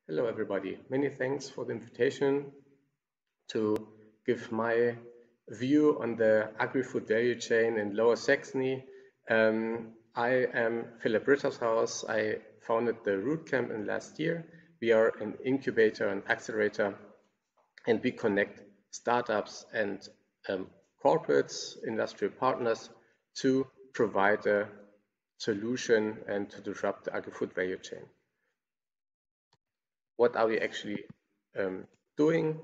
Hello, everybody. Many thanks for the invitation to give my view on the agri-food value chain in Lower Saxony. I am Philipp Rittershaus. I founded the RootCamp in last year. We are an incubator and accelerator, and we connect startups and corporates, industrial partners to provide a solution and to disrupt the agri-food value chain. What are we actually doing?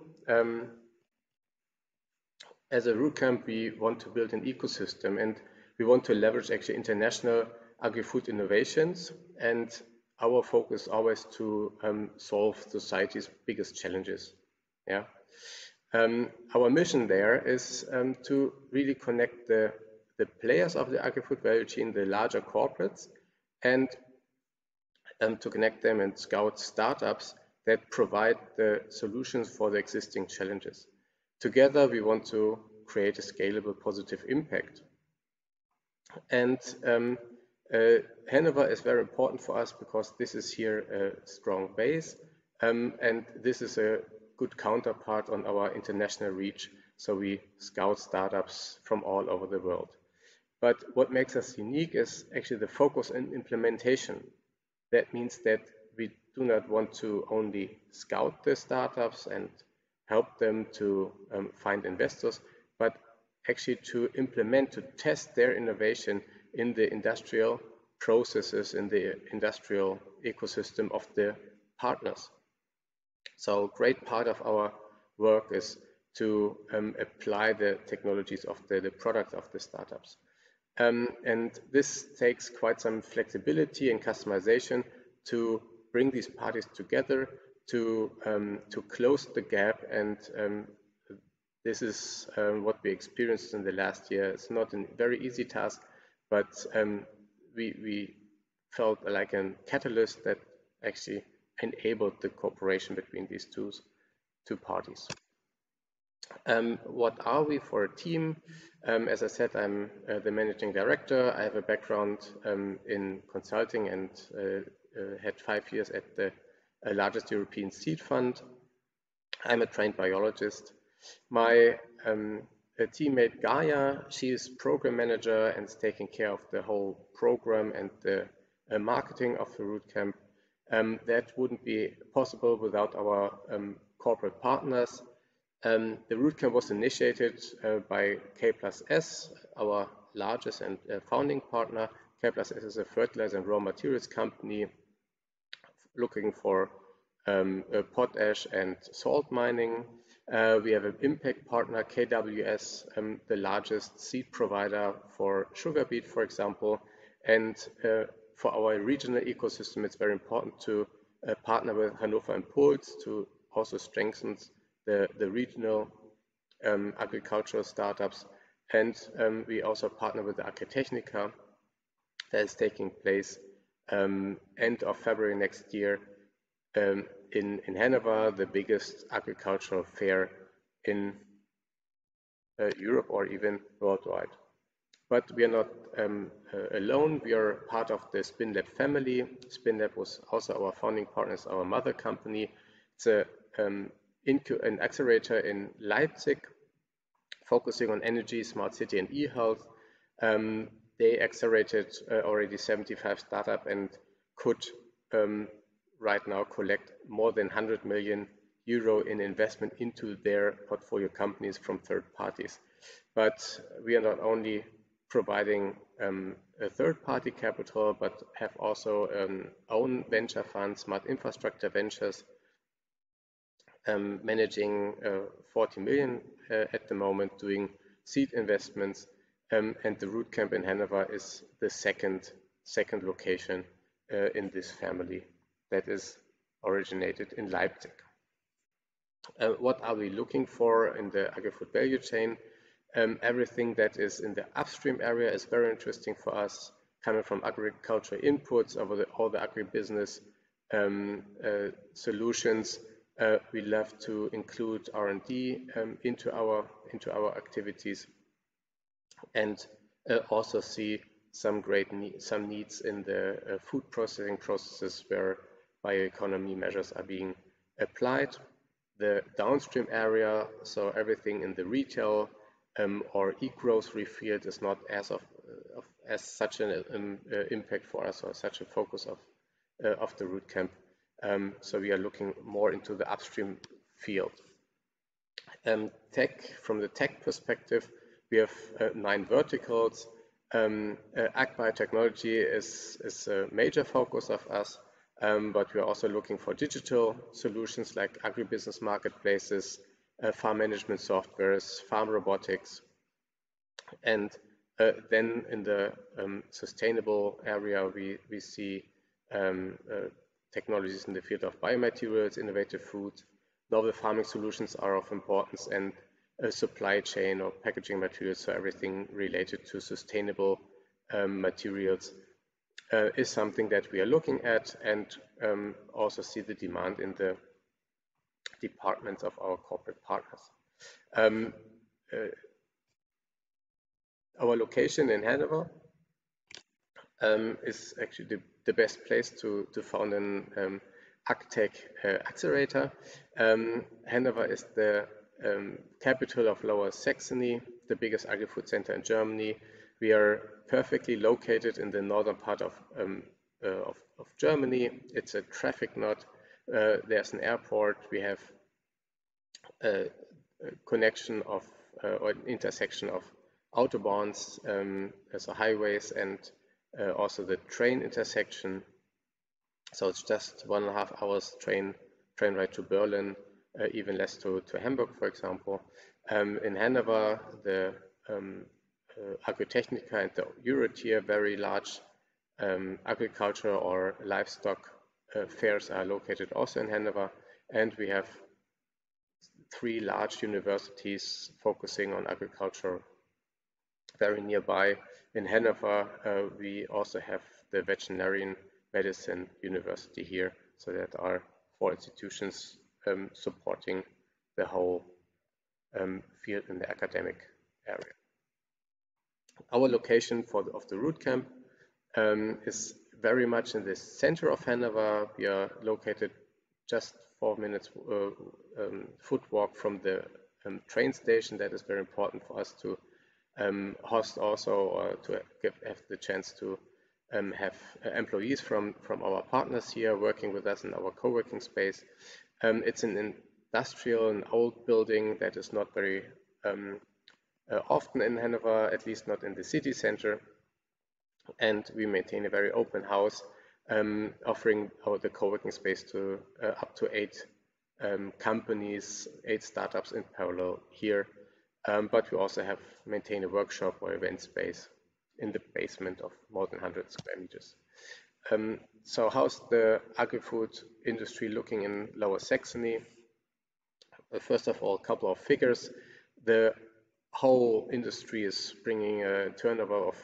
As a RootCamp, we want to build an ecosystem, and we want to leverage actually international agri-food innovations, and our focus always to solve society's biggest challenges. Yeah. Our mission there is to really connect the players of the agri-food value chain, the larger corporates, and to connect them and scout startups that provide the solutions for the existing challenges. Together, we want to create a scalable positive impact. And Hannover is very important for us because this is here a strong base, and this is a good counterpart on our international reach. So we scout startups from all over the world. But what makes us unique is actually the focus on implementation. That means that we do not want to only scout the startups and help them to find investors, but actually to implement, to test their innovation in the industrial processes, in the industrial ecosystem of the partners. So a great part of our work is to apply the technologies of the products of the startups. And this takes quite some flexibility and customization to bring these parties together to close the gap, and this is what we experienced in the last year. It's not a very easy task, but we felt like a catalyst that actually enabled the cooperation between these two parties. What are we for a team? As I said, I'm the managing director. I have a background in consulting and had 5 years at the largest European seed fund. I'm a trained biologist. My teammate Gaia, she is program manager and is taking care of the whole program and the marketing of the RootCamp. That wouldn't be possible without our corporate partners. The RootCamp was initiated by K+S, our largest and founding partner. K+S is a fertilizer and raw materials company looking for potash and salt mining. We have an impact partner, KWS, the largest seed provider for sugar beet, for example. And for our regional ecosystem, it's very important to partner with Hannover and Puls to also strengthen the regional agricultural startups. And we also partner with the Agritechnica that is taking place end of February next year in Hannover, the biggest agricultural fair in Europe or even worldwide. But we are not alone. We are part of the SpinLab family. SpinLab was also our founding partners, our mother company. It's an accelerator in Leipzig, focusing on energy, smart city, and e-health. They accelerated already 75 startups and could right now collect more than 100 million euro in investment into their portfolio companies from third parties. But we are not only providing a third-party capital, but have also own venture funds, Smart Infrastructure Ventures, managing 40 million at the moment, doing seed investments, and the RootCamp in Hannover is the second location in this family that is originated in Leipzig. What are we looking for in the agri-food value chain? Everything that is in the upstream area is very interesting for us, coming from agricultural inputs over all the agribusiness solutions. We love to include R&D into our activities, and also see some needs in the food processing processes where bioeconomy measures are being applied. The downstream area, so everything in the retail or e-grocery field, is not as such an impact for us, or such a focus of the RootCamp. So we are looking more into the upstream field. From the tech perspective, we have 9 verticals. Ag biotechnology is a major focus of us, but we are also looking for digital solutions like agribusiness marketplaces, farm management softwares, farm robotics, and then in the sustainable area, we see technologies in the field of biomaterials, innovative food. Novel farming solutions are of importance, and supply chain or packaging materials, so everything related to sustainable materials is something that we are looking at, and also see the demand in the departments of our corporate partners. Our location in Hannover is actually the best place to found an AgTech accelerator. Hannover is the capital of Lower Saxony, the biggest agri-food center in Germany. We are perfectly located in the northern part of Germany. It's a traffic node. There's an airport. We have a connection of or an intersection of autobahns, so highways, and also the train intersection. So it's just 1.5 hours train ride to Berlin, even less to Hamburg, for example. In Hannover, the Agritechnica and the Eurotier, very large agriculture or livestock fairs, are located also in Hannover, and we have 3 large universities focusing on agriculture very nearby. In Hannover, we also have the veterinarian medicine university here, so that are 4 institutions supporting the whole field in the academic area. Our location of the RootCamp is very much in the center of Hannover. We are located just 4 minutes foot walk from the train station. That is very important for us to host also, or to have the chance to have employees from our partners here working with us in our co-working space. It's an industrial and old building that is not very often in Hannover, at least not in the city center. And we maintain a very open house, offering the co-working space to up to 8 companies, 8 startups in parallel here. But we also maintain a workshop or event space in the basement of more than 100 square meters. So how's the agri-food industry looking in Lower Saxony? First of all, a couple of figures. The whole industry is bringing a turnover of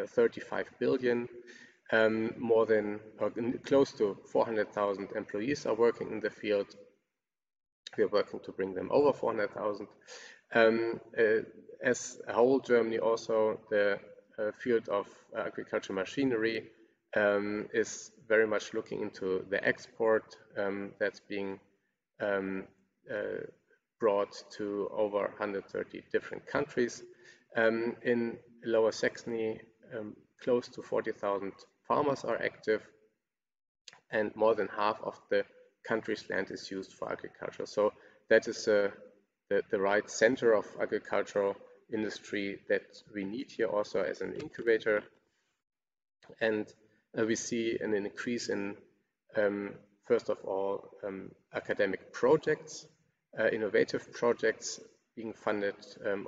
35 billion. More than close to 400,000 employees are working in the field. We are working to bring them over 400,000. As a whole, Germany also, the field of agriculture machinery is very much looking into the export that's being brought to over 130 different countries. In Lower Saxony, close to 40,000 farmers are active, and more than half of the country's land is used for agriculture. So that is the right center of agricultural industry that we need here also as an incubator. And we see an increase in, first of all, academic projects, innovative projects being funded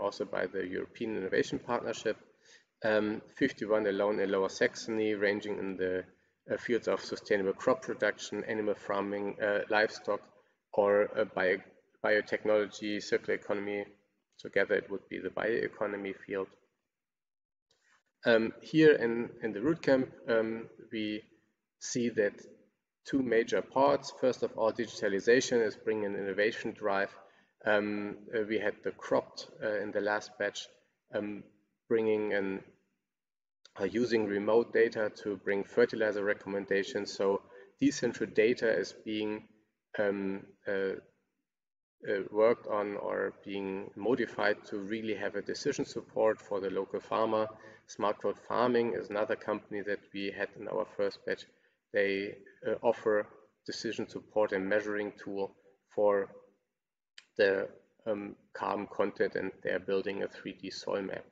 also by the European Innovation Partnership. 51 alone in Lower Saxony, ranging in the fields of sustainable crop production, animal farming, livestock, or biotechnology, circular economy. Together it would be the bioeconomy field. Here in the RootCamp, we see that 2 major parts. First of all, digitalization is bringing an innovation drive. We had the cropped in the last batch, using remote data to bring fertilizer recommendations. So decentral data is being worked on or being modified to really have a decision support for the local farmer. Smart Crowd Farming is another company that we had in our first batch. They offer decision support and measuring tool for the carbon content, and they're building a 3D soil map.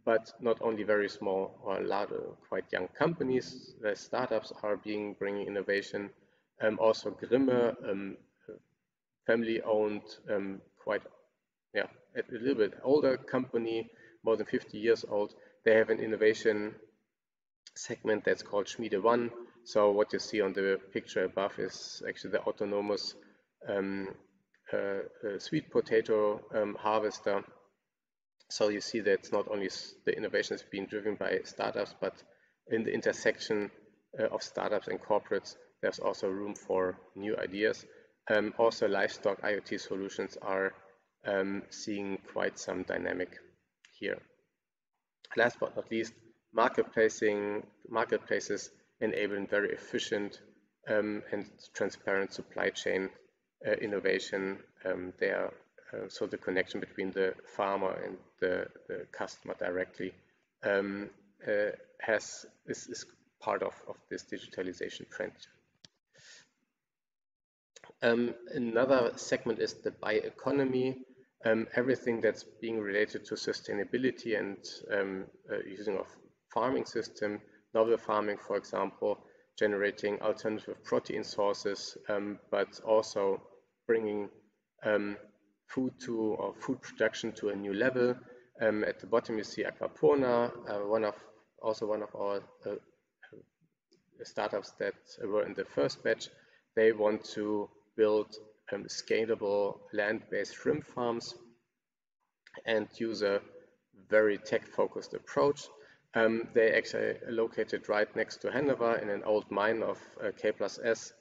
But not only very small or large, quite young companies, the startups are bringing innovation. Also Grimme, family-owned, quite a little bit older company, more than 50 years old. They have an innovation segment that's called Schmiede One. So what you see on the picture above is actually the autonomous sweet potato harvester. So you see that it's not only the innovation is being driven by startups, but in the intersection of startups and corporates, there's also room for new ideas. Also, livestock IoT solutions are seeing quite some dynamic here. Last but not least, marketplaces enabling very efficient and transparent supply chain innovation there. So the connection between the farmer and the customer directly is part of this digitalization trend. Another segment is the bioeconomy. Everything that's being related to sustainability and using of farming system, novel farming, for example, generating alternative protein sources, but also bringing food production to a new level. At the bottom you see Aquapona, one of our startups that were in the first batch. They want to build scalable land-based shrimp farms and use a very tech-focused approach. They actually are located right next to Hannover in an old mine of K+S.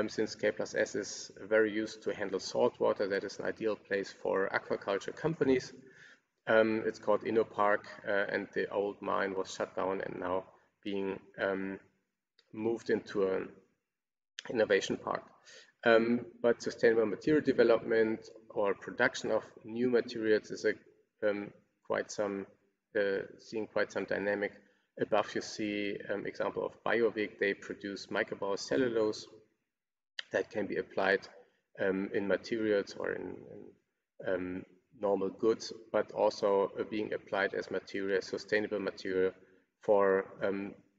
Since K+S is very used to handle salt water, that is an ideal place for aquaculture companies. It's called InnoPark, and the old mine was shut down and now being moved into an innovation park. But sustainable material development or production of new materials is seeing quite some dynamic. Above you see example of BioVig. They produce microbiocellulose that can be applied in materials or in normal goods, but also being applied as material, sustainable material for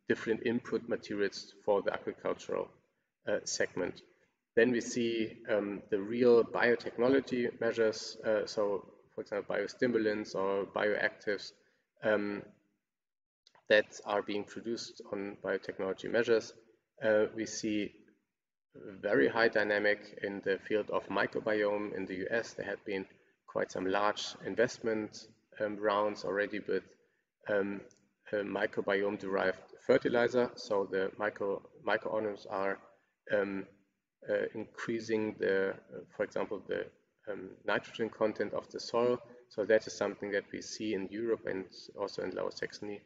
different input materials for the agricultural segment. Then we see the real biotechnology measures, so for example biostimulants or bioactives that are being produced on biotechnology measures. We see very high dynamic in the field of microbiome in the US. There have been quite some large investment rounds already with microbiome derived fertilizer. So the microorganisms are increasing for example, the nitrogen content of the soil. So that is something that we see in Europe and also in Lower Saxony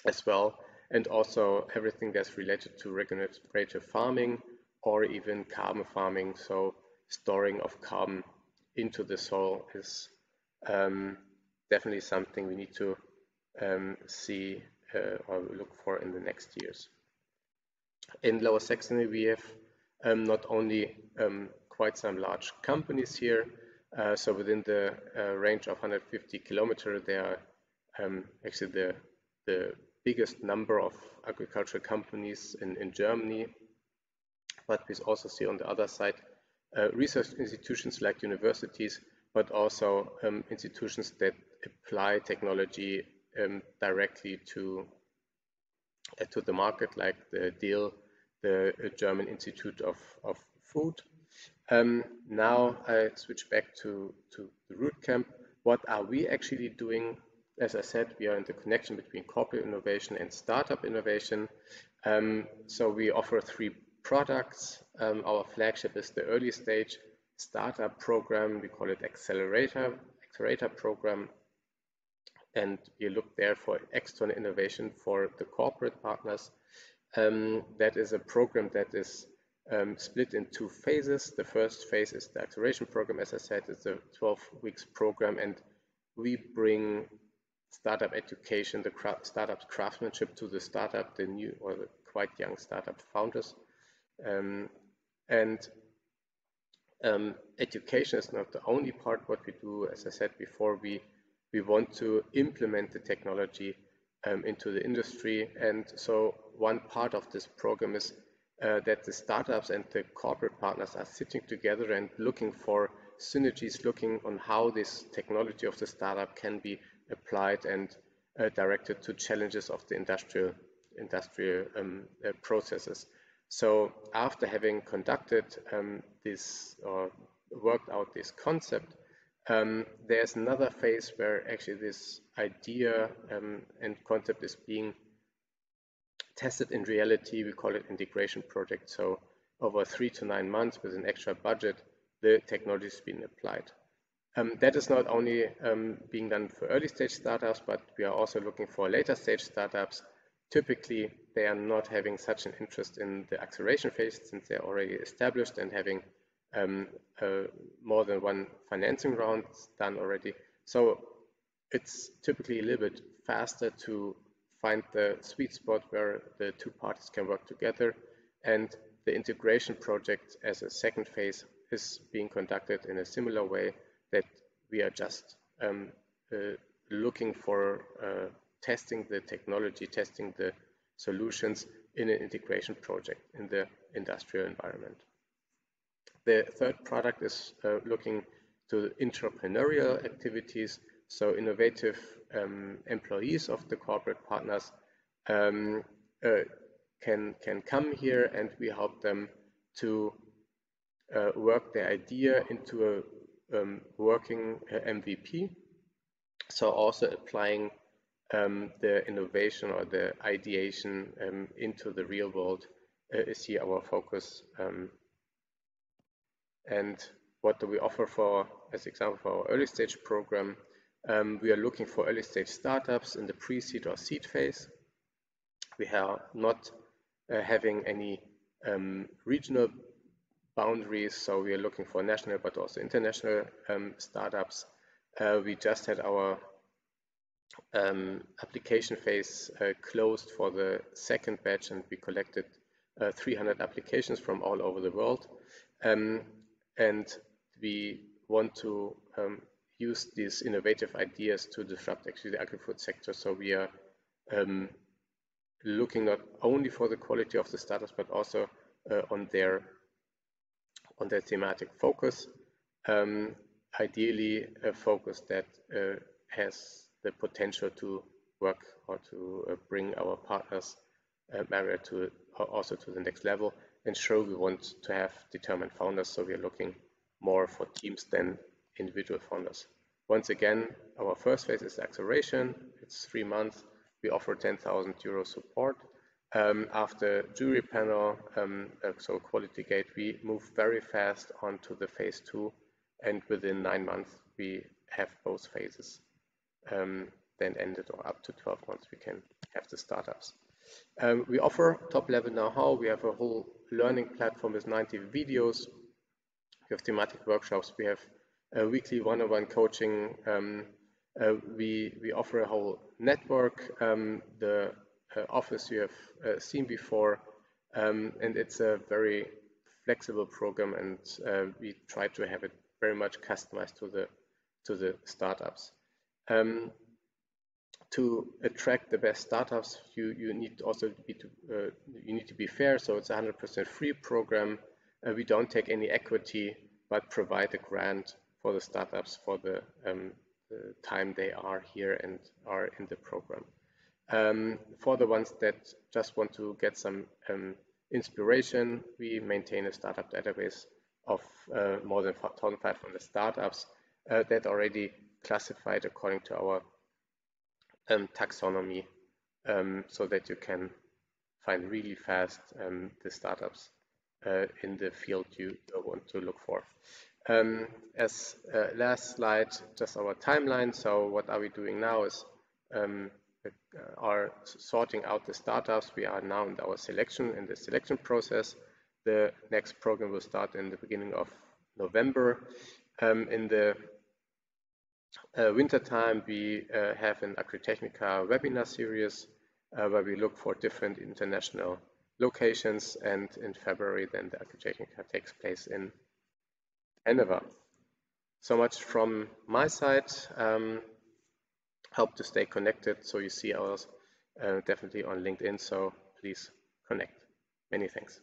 as well. And also everything that's related to regenerative farming or even carbon farming. So storing of carbon into the soil is definitely something we need to see or look for in the next years. In Lower Saxony, we have not only quite some large companies here, so within the range of 150 kilometers, there are actually the biggest number of agricultural companies in Germany. But we also see on the other side research institutions like universities, but also institutions that apply technology directly to the market, like the DIL, the German Institute of Food. Now I switch back to the RootCamp. What are we actually doing? As I said, we are in the connection between corporate innovation and startup innovation. So we offer 3 products. Our flagship is the early stage startup program. We call it Accelerator program. And we look there for external innovation for the corporate partners. That is a program that is split in 2 phases. The first phase is the acceleration program. As I said, it's a 12 weeks program, and we bring startup education, the startup craftsmanship to the startup, the new or the quite young startup founders. Education is not the only part what we do. As I said before, we want to implement the technology into the industry, and so one part of this program is that the startups and the corporate partners are sitting together and looking for synergies, looking on how this technology of the startup can be applied and directed to challenges of the industrial processes. So after having conducted this or worked out this concept, there's another phase where actually this idea and concept is being tested in reality. We call it integration project. So over 3 to 9 months with an extra budget, the technology is being applied. That is not only being done for early stage startups, but we are also looking for later stage startups. Typically, they are not having such an interest in the acceleration phase since they're already established and having more than one financing round done already. So it's typically a little bit faster to find the sweet spot where the 2 parties can work together, and the integration project as a second phase is being conducted in a similar way, that we are just looking for testing the technology, testing the solutions in an integration project in the industrial environment. The third product is looking to entrepreneurial activities, so innovative employees of the corporate partners can come here, and we help them to work their idea into a working MVP. So also applying the innovation or the ideation into the real world is here our focus. And what do we offer for, as example, for our early stage program? We are looking for early stage startups in the pre-seed or seed phase. We are not having any regional boundaries, so we are looking for national but also international startups. We just had our application phase closed for the second batch, and we collected 300 applications from all over the world. And we want to use these innovative ideas to disrupt actually the agri-food sector. So we are looking not only for the quality of the startups, but also on their thematic focus. Ideally, a focus that has the potential to work or to bring our partners area to also to the next level. And sure, we want to have determined founders, so we are looking more for teams than individual founders. Once again, our first phase is acceleration. It's 3 months. We offer 10,000 euro support. After jury panel, so quality gate, we move very fast onto the phase 2, and within 9 months we have both phases then ended, or up to 12 months we can have the startups. We offer top-level know-how. We have a whole learning platform with 90 videos. We have thematic workshops. We have weekly one-on-one coaching. We offer a whole network. The office you have seen before, and it's a very flexible program, and we try to have it very much customized to the startups. To attract the best startups, you need also you need to be fair. So it's a 100% free program. We don't take any equity, but provide a grant for the startups for the time they are here and are in the program. For the ones that just want to get some inspiration, we maintain a startup database of more than 1,500 startups that already classified according to our taxonomy, so that you can find really fast the startups in the field you want to look for. As last slide, just our timeline. So what are we doing now is are sorting out the startups. We are now in the selection process. The next program will start in the beginning of November. In the winter time, we have an Agritechnica webinar series where we look for different international locations, and in February then the Agritechnica takes place in Hannover. So much from my side. Hope to stay connected, so you see us definitely on LinkedIn, so please connect. Many thanks.